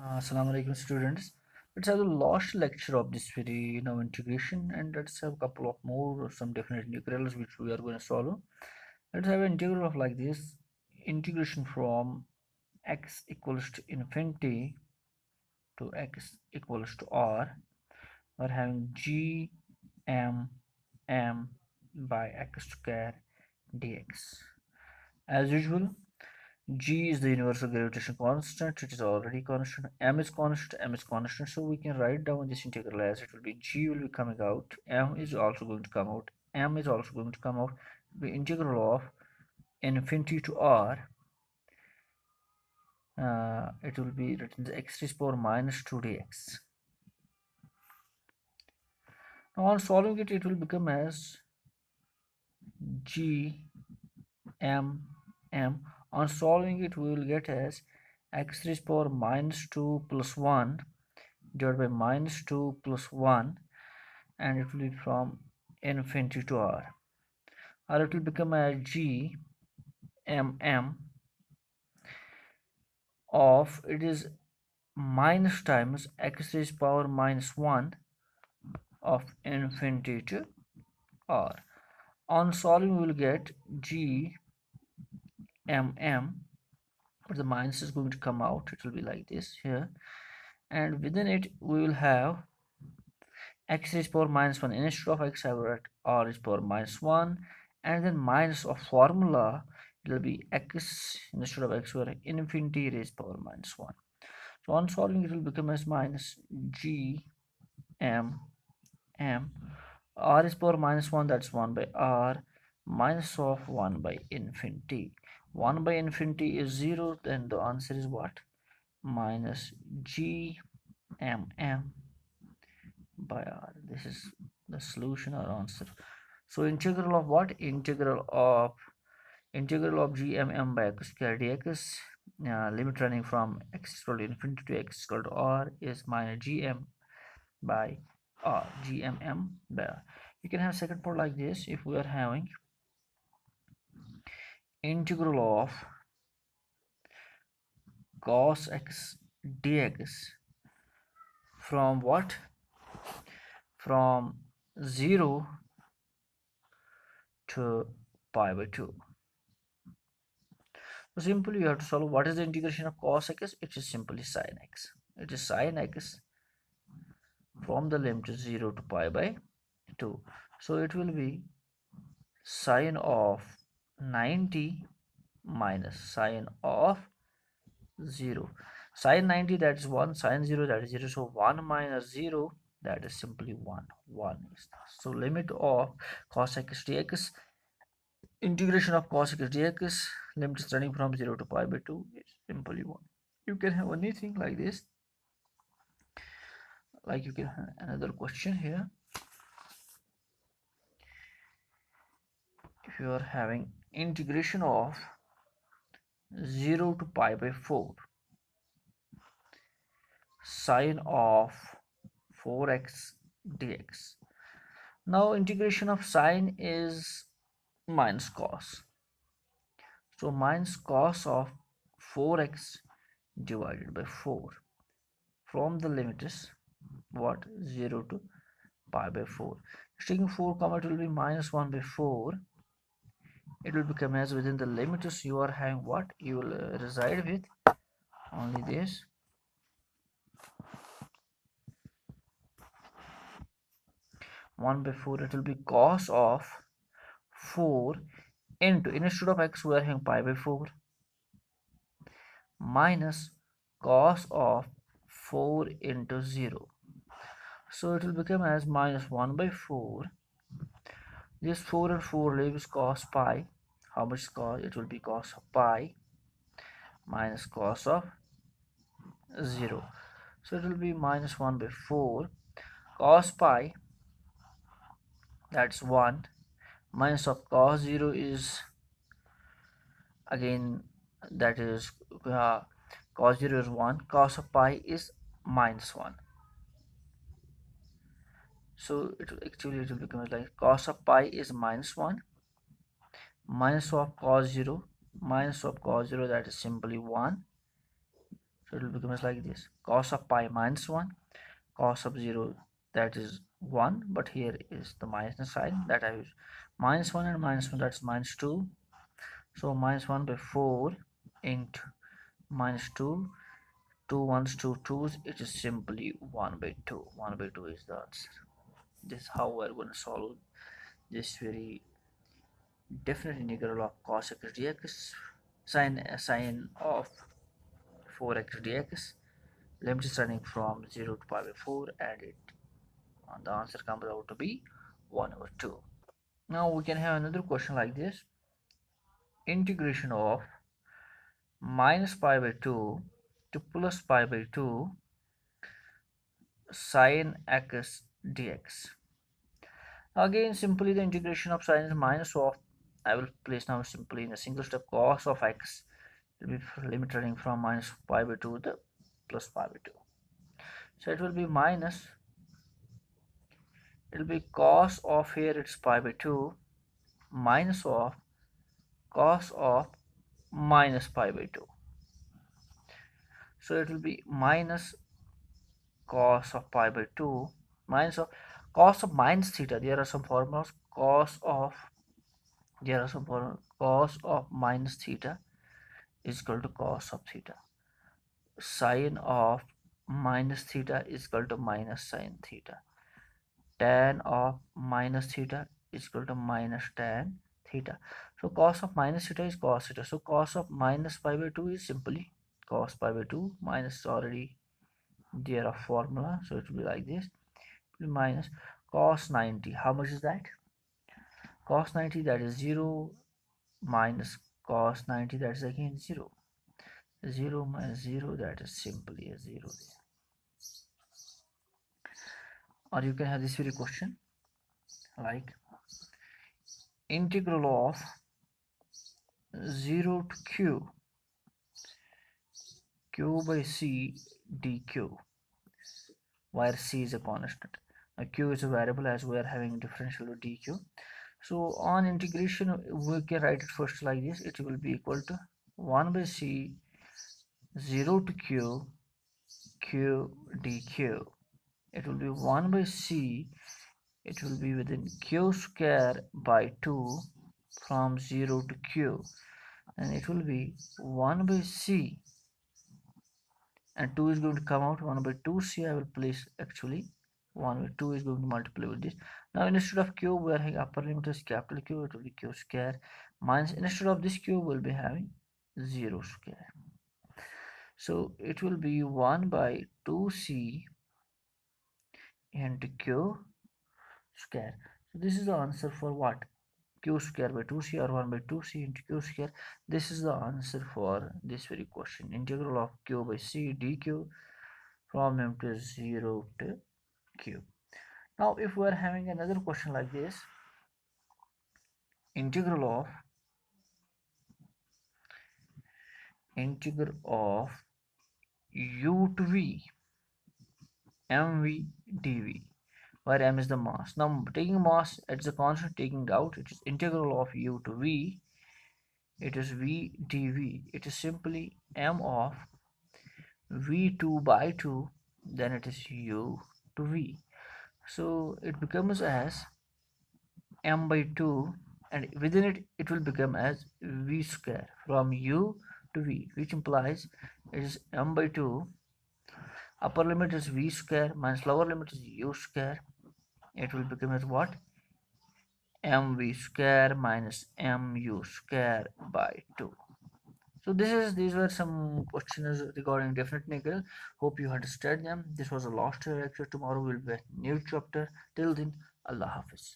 Assalamu alaikum students. Let's have the last lecture of this very now integration, and let's have a couple of more some definite integrals which we are going to solve. Let's have an integral of like this integration from x equals to infinity to x equals to r. We're having g m m by x square dx. As usual, G is the universal gravitation constant, it is already constant. M is constant, M is constant, so we can write down this integral as it will be G will be coming out, M is also going to come out, M is also going to come out. The integral of infinity to R, it will be written as x raised power minus 2 dx. Now on solving it, it will become as G M M. On solving it, we will get as x raised power minus 2 plus 1 divided by minus 2 plus 1, and it will be from infinity to r, or it will become a g mm of it is minus times x raised power minus 1 of infinity to r. On solving we will get g mm, but the minus is going to come out, it will be like this here, and within it we will have x raised power minus 1. Instead of x, I will write r is power minus 1, and then minus of formula, it will be x instead of x, where infinity raised power minus 1. So on solving, it will become as minus g m m. R is power minus 1, that's 1 by r, minus of 1 by infinity. 1 by infinity is 0, then the answer is what? Minus g m m by r. This is the solution or answer. So integral of what? Integral of gmm by x square dx, limit running from x equal to infinity to x equal to r, is minus gm by r, gmm by r. You can have second part like this. If we are having integral of cos x dx from what? From 0 to pi by 2. So simply you have to solve what is the integration of cos x. It is simply sin x. It is sin x from the limit 0 to pi by 2. So it will be sine of 90 minus sine of 0. Sine 90, that is 1, sine 0, that is 0. So 1 minus 0, that is simply 1. 1 is this. So limit of cos x dx, integration of cos x dx, limit is running from 0 to pi by 2, is simply 1. You can have anything like this, like you can have another question here. If you are having integration of 0 to pi by 4 sine of 4x dx. Now integration of sine is minus cos. So minus cos of 4x divided by 4 from the limit is what? 0 to pi by 4. Taking 4 comma, it will be minus 1 by 4. It will become as within the limits you are having what? You will reside with only this. 1 by 4, it will be cos of 4 into, instead of x we are having pi by 4, minus cos of 4 into 0. So it will become as minus 1 by 4. This 4 and 4 leaves cos pi. How much cos? It will be cos of pi minus cos of 0. So it will be minus 1 by 4 cos pi, that's 1, minus of cos 0 is again, that is cos 0 is 1, cos of pi is minus 1. So it will become like cos of pi is minus 1, minus of cos 0, minus of cos 0, that is simply 1. So it will become as like this: cos of pi minus 1, cos of 0, that is 1, but here is the minus sign that I use. Minus 1 and minus 1, that's minus 2. So minus 1 by 4 into minus 2, 2 ones, 2 twos, it is simply 1 by 2. 1 by 2 is the answer. This is how we're going to solve this very definite integral of cos x dx, sine of 4x dx. Limit is running from 0 to pi by 4, and the answer comes out to be 1 over 2. Now we can have another question like this: integration of minus pi by 2 to plus pi by 2 sine x dx. Again, simply the integration of sine is minus of, I will place now simply in a single step, cos of x will be limit running from minus pi by 2 to plus pi by 2. So it will be minus, it will be cos of, here it's pi by 2, minus of cos of minus pi by 2. So it will be minus cos of pi by 2 minus of cos of minus theta. There are some formulas. Cos of minus theta is equal to cos of theta. Sine of minus theta is equal to minus sine theta. Tan of minus theta is equal to minus tan theta. So cos of minus theta is cos theta. So cos of minus pi by 2 is simply cos pi by 2 minus already there a formula. So it will be like this: minus cos 90. How much is that? Cos 90, that is 0, minus cos 90, that is again 0. 0 minus 0, that is simply a 0 there. Or you can have this very question like integral of 0 to q by c dq, where c is a constant. Now q is a variable, as we are having differential of dq. So on integration, we can write it first like this: it will be equal to 1 by c 0 to q dq. It will be 1 by c, it will be within q square by 2 from 0 to q, and it will be 1 by c, and 2 is going to come out. 1 by 2c I will place, actually 1 by 2 is going to multiply with this. Now instead of q, we are having upper limit is capital Q, it will be q square, minus, instead of this q we'll be having 0 square. So it will be 1 by 2c into q square. So this is the answer for what? Q square by 2c, or 1 by 2c into q square. This is the answer for this very question: integral of q by c dq from m to 0 to q. Now if we are having another question like this: integral of u to v mv dv, where m is the mass. Now taking mass as a constant, taking out, it is integral of u to v, it is v dv, it is simply m of v2 by 2, then it is u to v. So it becomes as m by 2, and within it it will become as v square from u to v, which implies it is m by 2, upper limit is v square minus lower limit is u square. It will become as what? mv square minus mu square by 2. So these were some questions regarding definite integral. Hope you understand them. This was a last lecture. Tomorrow will be a new chapter. Till then, Allah Hafiz.